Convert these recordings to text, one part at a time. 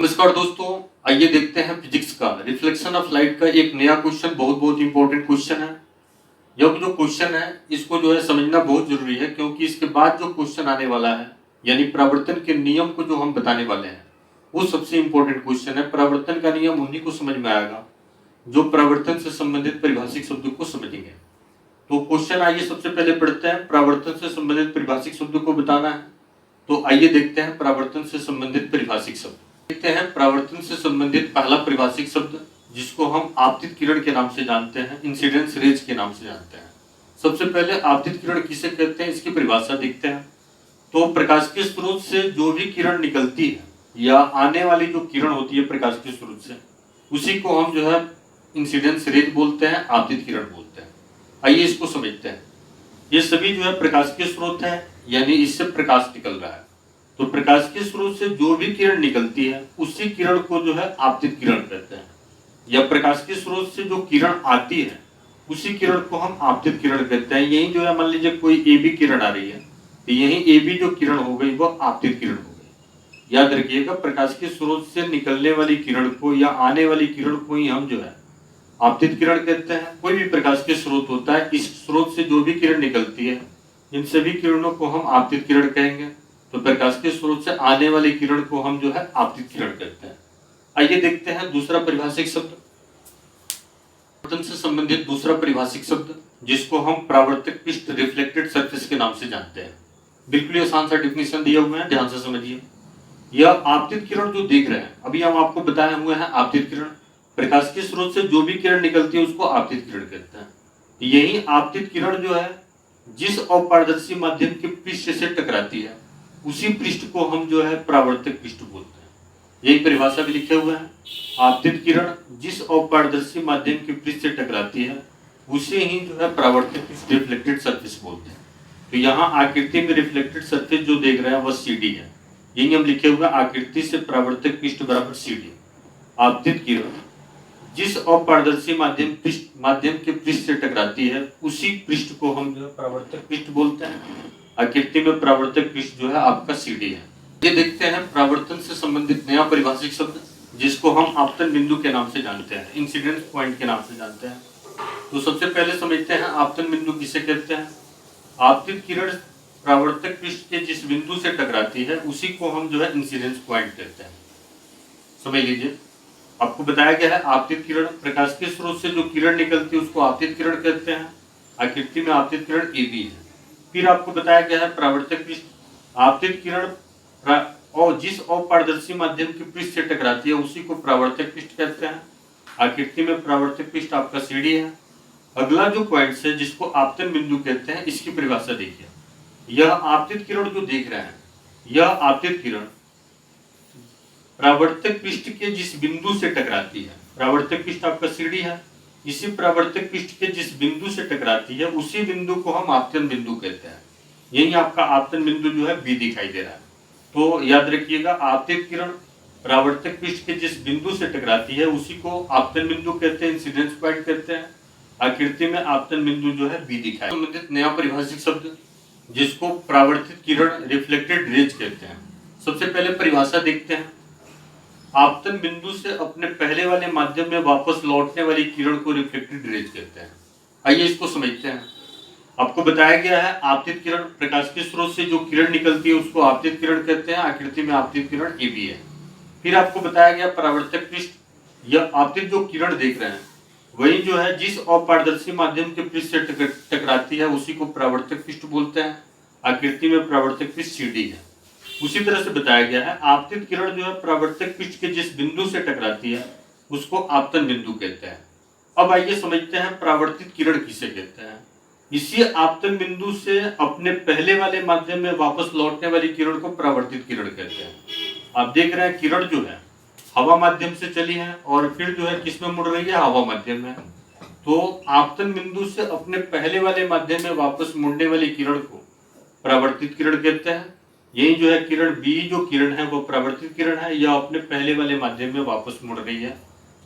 नमस्कार दोस्तों, आइए देखते हैं फिजिक्स का रिफ्लेक्शन ऑफ लाइट का एक नया क्वेश्चन। बहुत इंपॉर्टेंट क्वेश्चन है। यह जो क्वेश्चन है इसको जो है समझना बहुत जरूरी है, क्योंकि इसके बाद जो क्वेश्चन आने वाला है यानी परावर्तन के नियम को जो हम बताने वाले हैं वो सबसे इंपॉर्टेंट क्वेश्चन है। परावर्तन का नियम उन्हीं को समझ में आएगा जो परावर्तन से संबंधित परिभाषिक शब्दों को समझेंगे। तो क्वेश्चन आइए सबसे पहले पढ़ते हैं। परावर्तन से संबंधित परिभाषिक शब्दों को बताना है, तो आइए देखते हैं परावर्तन से संबंधित परिभाषिक शब्द। देखते हैं परावर्तन से संबंधित पहला परिभाषिक शब्द, जिसको हम आपतित किरण के नाम से जानते हैं, इंसिडेंस रेज के नाम से जानते हैं। सबसे पहले आपतित किरण किसे कहते हैं, इसकी परिभाषा देखते हैं। तो प्रकाश के स्रोत से जो भी किरण निकलती है या आने वाली जो किरण होती है प्रकाश के स्रोत से, उसी को हम जो है इंसिडेंस रेज बोलते हैं, आपतित किरण बोलते हैं। आइए इसको समझते हैं। ये सभी जो है प्रकाश के स्रोत है, यानी इससे प्रकाश निकल रहा है। तो प्रकाश के स्रोत से जो भी किरण निकलती है उसी किरण को जो है आपतित किरण कहते हैं, या प्रकाश के स्रोत से जो किरण आती है उसी किरण को हम आपतित किरण कहते हैं। यही जो है मान लीजिए कोई ए बी किरण आ रही है, तो यही ए बी जो किरण हो गई वो आपतित किरण हो गई। याद रखिएगा, प्रकाश के स्रोत से निकलने वाली किरण को या आने वाली किरण को ही हम जो है आपतित किरण कहते हैं। कोई भी प्रकाश के स्रोत होता है, इस स्रोत से जो भी किरण निकलती है इन सभी किरणों को हम आपतित किरण कहेंगे। तो प्रकाश के स्रोत से आने वाली किरण को हम जो है आपतित किरण कहते हैं। आइए देखते हैं दूसरा परिभाषिक शब्द, परावर्तन से संबंधित दूसरा परिभाषिक शब्द, जिसको हम परावर्तक पृष्ठ रिफ्लेक्टेड सरफेस के नाम से जानते हैं। बिल्कुल आसान सा डेफिनेशन दिया हुआ है, ध्यान से समझिए। यह आपतित किरण जो देख रहे हैं, अभी हम आपको बताए हुए हैं आपतित किरण, प्रकाश के स्रोत से जो भी किरण निकलती है उसको आपतित किरण कहते हैं। यही आपतित किरण जो है जिस अपारदर्शी माध्यम के पृष्ठ से टकराती है उसी पृष्ठ को हम जो है परावर्तक पृष्ठ बोलते हैं। यही परिभाषा भी लिखे हुए हैं। आपतित किरण जिस अपारदर्शी माध्यम के पृष्ठ से टकराती है उसे ही जो है परावर्तक पृष्ठ रिफ्लेक्टेड सरफेस बोलते हैं। तो यहाँ आकृति में रिफ्लेक्टेड सरफेस जो देख रहे हैं वह CD है। यही हम लिखे हुए आकृति से परावर्तक पृष्ठ बराबर CD। आपतित किरण जिस अपारदर्शी माध्यम के पृष्ठ से टकराती है उसी पृष्ठ को हम जो है परावर्तक पृष्ठ बोलते हैं। आकृति में परावर्तक पृष्ठ जो है आपका CD है। ये देखते हैं परावर्तन से संबंधित नया परिभाषिक शब्द, जिसको हम आपतन बिंदु के नाम से जानते हैं, इंसिडेंस पॉइंट के नाम से जानते हैं। तो सबसे पहले समझते हैं आपतन बिंदु किसे कहते हैं। आपतित किरण परावर्तक पृष्ठ के जिस बिंदु से टकराती है उसी को हम जो है इंसिडेंस पॉइंट कहते हैं। समझ लीजिए, आपको बताया गया है आपतित किरण प्रकाश के स्रोत से जो किरण निकलती है उसको आपतित किरण कहते हैं। आकृति में आपतित किरण AB है। फिर आपको बताया गया है परावर्तक पृष्ठ, आपतित किरण और जिस अपारदर्शी माध्यम के पृष्ठ से टकराती है उसी को परावर्तक पृष्ठ कहते हैं। आकृति में परावर्तक पृष्ठ आपका CD है। अगला जो पॉइंट है जिसको आपतन बिंदु कहते हैं, इसकी परिभाषा देखिए। यह आपतित किरण जो देख रहे हैं, यह आपतित किरण परावर्तक पृष्ठ के जिस बिंदु से टकराती है, परावर्तक पृष्ठ आपका CD है, इसी परावर्तक पृष्ठ के जिस बिंदु से टकराती है उसी बिंदु को हम आपतन बिंदु कहते हैं। यही आपका आपतन बिंदु जो है B दिखाई दे रहा है। तो याद रखिएगा, आपतित किरण परावर्तक पृष्ठ के जिस बिंदु से टकराती है उसी को आपतन बिंदु कहते हैं, इंसिडेंस पॉइंट कहते हैं। आकृति में आपतन बिंदु जो है B दिखाई। संबंधित नया परिभाषिक शब्द, जिसको परावर्तित किरण रिफ्लेक्टेड रेज कहते हैं। सबसे पहले परिभाषा देखते हैं। आपतन बिंदु से अपने पहले वाले माध्यम में वापस लौटने वाली किरण को रिफ्लेक्टेड रेज कहते हैं। आइए इसको समझते हैं। आपको बताया गया है आपतित किरण प्रकाश के स्रोत से जो किरण निकलती है उसको आपतित किरण कहते हैं। आकृति में आपतित किरण AB है। फिर आपको बताया गया परावर्तक पृष्ठ, यह आपतित जो किरण देख रहे हैं वही जो है जिस अपारदर्शी माध्यम के पृष्ठ से टकराती है उसी को परावर्तक पृष्ठ बोलते हैं। आकृति में परावर्तक पृष्ठ CD है। उसी तरह से बताया गया है आपतित किरण जो है परावर्तक पृष्ठ के जिस बिंदु से टकराती है उसको आपतन बिंदु कहते हैं। अब आइए समझते हैं परावर्तित किरण किसे कहते हैं। इसी आपतन बिंदु से अपने पहले वाले माध्यम में वापस लौटने वाली किरण को परावर्तित किरण कहते हैं। आप देख रहे हैं किरण जो है हवा माध्यम से चली है और फिर जो है किस में मुड़ रही है, हवा माध्यम में। तो आपतन बिंदु से अपने पहले वाले माध्यम में वापस मुड़ने वाली किरण को परावर्तित किरण कहते हैं। यही जो है किरण B जो किरण है वो परावर्तित किरण है, यह अपने पहले वाले माध्यम में वापस मुड़ रही है,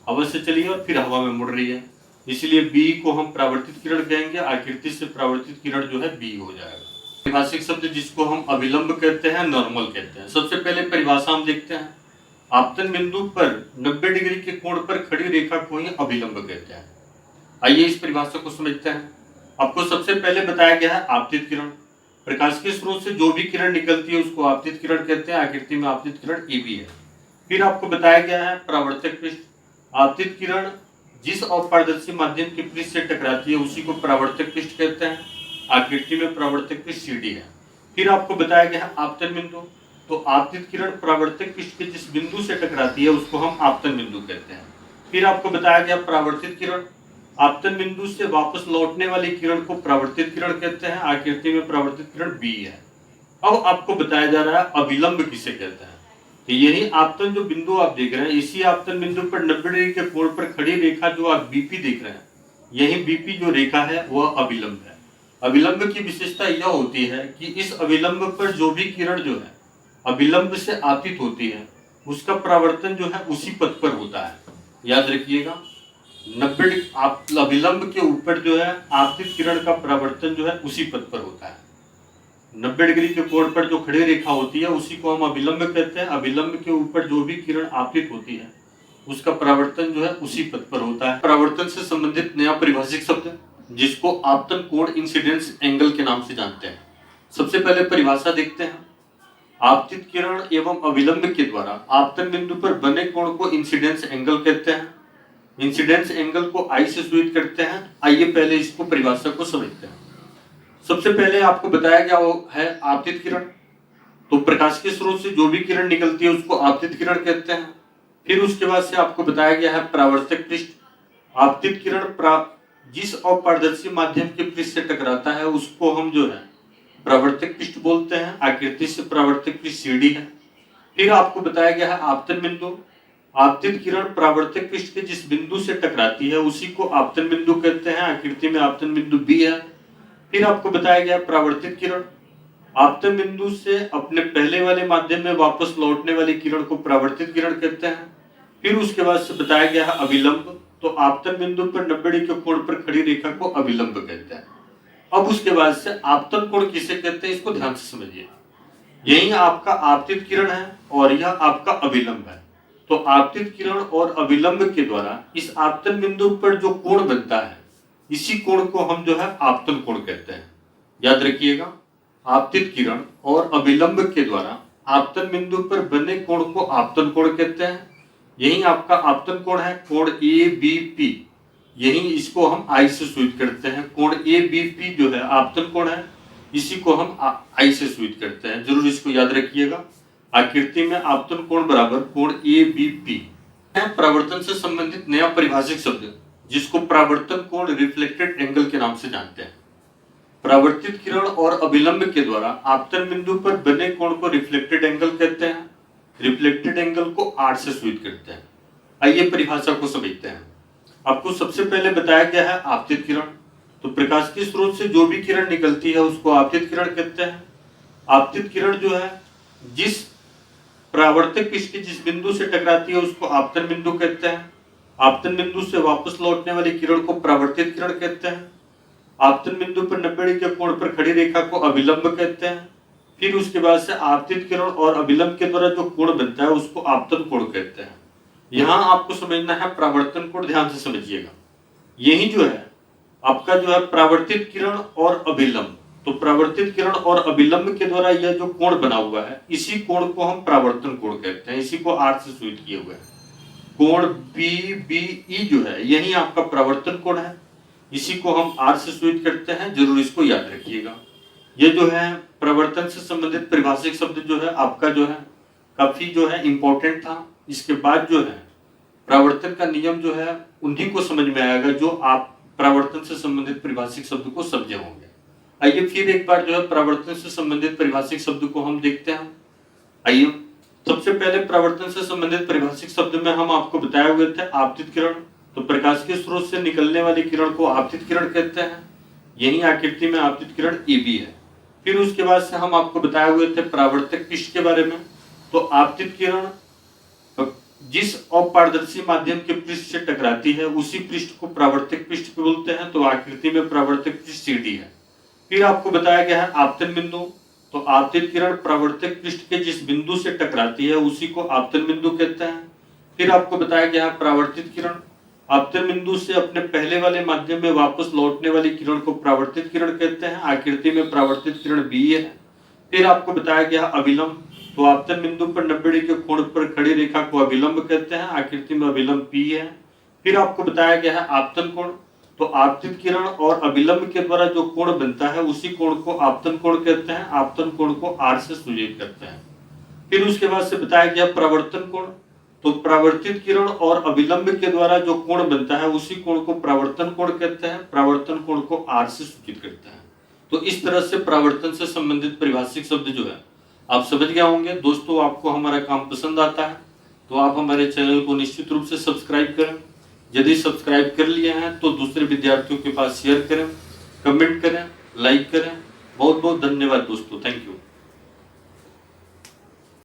हवा से चली है और फिर हवा में मुड़ रही है, इसलिए B को हम परावर्तित किरण कहेंगे। आकृति से परावर्तित किरण जो है B हो जाएगा। परिभाषिक शब्द जिसको हम अभिलंब कहते हैं, नॉर्मल कहते हैं। सबसे पहले परिभाषा हम देखते हैं। आपतन बिंदु पर 90 डिग्री के कोण पर खड़ी रेखा को ही अभिलंब कहते हैं। आइए इस परिभाषा को समझते हैं। आपको सबसे पहले बताया गया है आपतित किरण। प्रकाश के स्रोत से जो भी किरण निकलती है उसको आपतित किरण कहते हैं। आकृति में आपतित किरण ए बी है। फिर आपको बताया गया है परावर्तक पृष्ठ। आपतित किरण जिस अपारदर्शी माध्यम के पृष्ठ से टकराती है उसी को परावर्तक पृष्ठ कहते हैं। आकृति में परावर्तक पृष्ठ सी डी है। फिर आपको बताया गया है आपतन बिंदु। तो आपतित किरण परावर्तक पृष्ठ के जिस बिंदु से टकराती है उसको हम आपतन बिंदु कहते हैं। फिर आपको बताया गया परावर्तित किरण। आपतन बिंदु से वापस लौटने वाली किरण को परावर्तित किरण कहते हैं। आकृति में परावर्तित किरण बी है। अब आपको बताया जा रहा है अभिलंब किसे कहते हैं। तो यही आपतन जो बिंदु आप देख रहे हैं, इसी आपतन बिंदु पर 90 डिग्री के कोण पर खड़ी रेखा जो आप बीपी देख रहे हैं, यही बीपी जो रेखा है वह अभिलंब है। अभिलंब की विशेषता यह होती है कि इस अभिलंब पर जो भी किरण जो है अभिलंब से आपतित होती है उसका परावर्तन जो है उसी पथ पर होता है। याद रखिएगा, 90 अभिलंब के ऊपर जो है आपतित किरण का परावर्तन जो है उसी पथ पर होता है। 90 डिग्री के कोण पर जो खड़ी रेखा होती है उसी को हम अभिलंब कहते हैं। अभिलंब के ऊपर जो भी किरण आपतित होती है उसका परावर्तन जो है उसी पथ पर होता है। परावर्तन से संबंधित नया परिभाषिक शब्द जिसको आपतन कोण इंसिडेंस एंगल के नाम से जानते हैं। सबसे पहले परिभाषा देखते हैं। आपतित किरण एवं अभिलंब के द्वारा आपतन बिंदु पर बने कोण को इंसिडेंस एंगल कहते हैं। इंसिडेंस एंगल को आई से सूचित करते हैं। आइए पहले इसको परिभाषा को समझते हैं। सबसे पहले आपको बताया गया वो है आपतित किरण। तो प्रकाश के स्रोत से जो भी किरण निकलती है उसको आपतित किरण कहते हैं। फिर उसके बाद से आपको बताया गया है परावर्तक पृष्ठ। आपतित किरण जिस अपारदर्शी माध्यम के पृष्ठ से टकराता है उसको हम जो है परावर्तक पृष्ठ बोलते हैं। आकृति से परावर्तक पृष्ठ सी डी है। फिर आपको बताया गया है आपतन बिंदु। आपतित किरण परावर्तक पृष्ठ के जिस बिंदु से टकराती है उसी को आपतन बिंदु कहते हैं। आकृति में आपतन बिंदु बी है। फिर आपको बताया गया परावर्तित किरण। आपतन बिंदु से अपने पहले वाले माध्यम में वापस लौटने वाली किरण को परावर्तित किरण कहते हैं। फिर उसके बाद से बताया गया है अभिलंब। तो आपतन बिंदु पर 90 डिग्री के कोण पर खड़ी रेखा को अभिलंब कहते हैं। अब उसके बाद से आपतन कोण किसे कहते हैं इसको ध्यान से समझिए। यही आपका आपतित किरण है और यह आपका अभिलंब है। तो आपतित किरण और अभिलंब के द्वारा इस आपतन बिंदु पर जो कोण बनता है इसी कोण को हम जो है आपतन कोण कहते हैं। याद रखिएगा, आपतित किरण और अभिलंब के द्वारा आपतन बिंदु पर बने कोण को आपतन कोण कहते हैं। यही आपका आपतन कोण है, कोण ए बी पी। यही इसको हम आई से सूचित करते हैं। कोण ए बी पी जो है आपतन कोण है, इसी को हम आई से सूचित करते हैं। जरूर इसको याद रखिएगा। आकृति में आपतन कोण बराबर कोण ए बी पी। परावर्तन से संबंधित नया परिभाषिक शब्द जिसको परावर्तन कोण रिफ्लेक्टेड एंगल के नाम से जानते हैं। परावर्तित किरण और अभिलंब के द्वारा आपतन बिंदु पर बने कोण को रिफ्लेक्टेड एंगल कहते हैं। रिफ्लेक्टेड एंगल को आर से सूचित करते हैं। आइए परिभाषा को समझते हैं। आपको सबसे पहले बताया गया है आपतित किरण। तो प्रकाश के स्रोत से जो भी किरण निकलती है उसको आपतित किरण कहते हैं। आपतित किरण जो है जिस परावर्तक पृष्ठ के जिस बिंदु से टकराती है उसको आपतन बिंदु कहते हैं। आपतन बिंदु से वापस लौटने वाली किरण को परावर्तित किरण कहते हैं। आपतन बिंदु पर 90 डिग्री के कोण पर खड़ी रेखा को अभिलंब कहते हैं। फिर उसके बाद से आपतित किरण और अभिलंब के द्वारा जो कोण बनता है उसको आपतन कोण कहते हैं। यहाँ आपको समझना है परावर्तन कोण, ध्यान से समझिएगा। यही जो है आपका जो है परावर्तित किरण और अभिलंब। तो परावर्तित किरण और अभिलंब के द्वारा यह जो कोण बना हुआ है इसी कोण को हम परावर्तन कोण कहते हैं। इसी को आर से सूचित किए हुए हैं। कोण बी बी ई जो है यही आपका परावर्तन कोण है। इसी को हम आर से सूचित करते हैं। जरूर इसको याद रखिएगा। ये जो है परावर्तन से संबंधित परिभाषिक शब्द जो है आपका जो है काफी जो है इंपॉर्टेंट था। इसके बाद जो है परावर्तन का नियम जो है उन्हीं को समझ में आएगा जो आप परावर्तन से संबंधित परिभाषिक शब्द को समझे होंगे। आइए फिर एक बार जो है परावर्तन से संबंधित परिभाषिक शब्द को हम देखते हैं। आइए सबसे पहले परावर्तन से संबंधित परिभाषिक शब्द में हम आपको बताए हुए थे आपतित किरण। तो प्रकाश के स्रोत से निकलने वाली किरण को आपतित किरण कहते हैं। यही आकृति में आपतित किरण ए बी है। फिर उसके बाद से हम आपको बताए हुए थे परावर्तक पृष्ठ के बारे में। तो आपतित किरण जिस अपारदर्शी माध्यम के पृष्ठ से टकराती है उसी पृष्ठ को परावर्तक पृष्ठ बोलते हैं। तो आकृति में परावर्तक पृष्ठ सी डी है। फिर आपको बताया गया है आपतन बिंदु। तो आपतित किरण परावर्तक पृष्ठ के जिस बिंदु से टकराती है उसी को आपतन बिंदु कहते हैं। फिर आपको बताया गया परावर्तित किरण आपतन बिंदु से अपने पहले वाले माध्यम में वापस लौटने वाली किरण को परावर्तित किरण कहते हैं। आकृति में परावर्तित किरण बी है। फिर आपको बताया गया अविलंब, तो आपतन बिंदु पर 90 डिग्री के कोण पर खड़ी रेखा को अविलंब कहते हैं। आकृति में अविलंब पी है। फिर आपको बताया गया है आपतन कोण, तो आपतित किरण और अविलंब के द्वारा जो कोण बनता है उसी कोण को आपतन कोण कहते हैं। आपतन कोण को आर से सूचित करते हैं। फिर उसके बाद से बताया गया परावर्तन कोण, तो परावर्तित किरण और अविलंब के द्वारा जो कोण बनता है उसी कोण को परावर्तन कोण कहते हैं। परावर्तन कोण को आर से सूचित करते हैं। तो इस तरह से परावर्तन से संबंधित परिभाषिक शब्द जो है आप समझ गए होंगे। दोस्तों, आपको हमारा काम पसंद आता है तो आप हमारे चैनल को निश्चित रूप से सब्सक्राइब करें। यदि सब्सक्राइब कर लिए हैं तो दूसरे विद्यार्थियों के पास शेयर करें, कमेंट करें, लाइक करें। बहुत बहुत धन्यवाद दोस्तों, थैंक यू।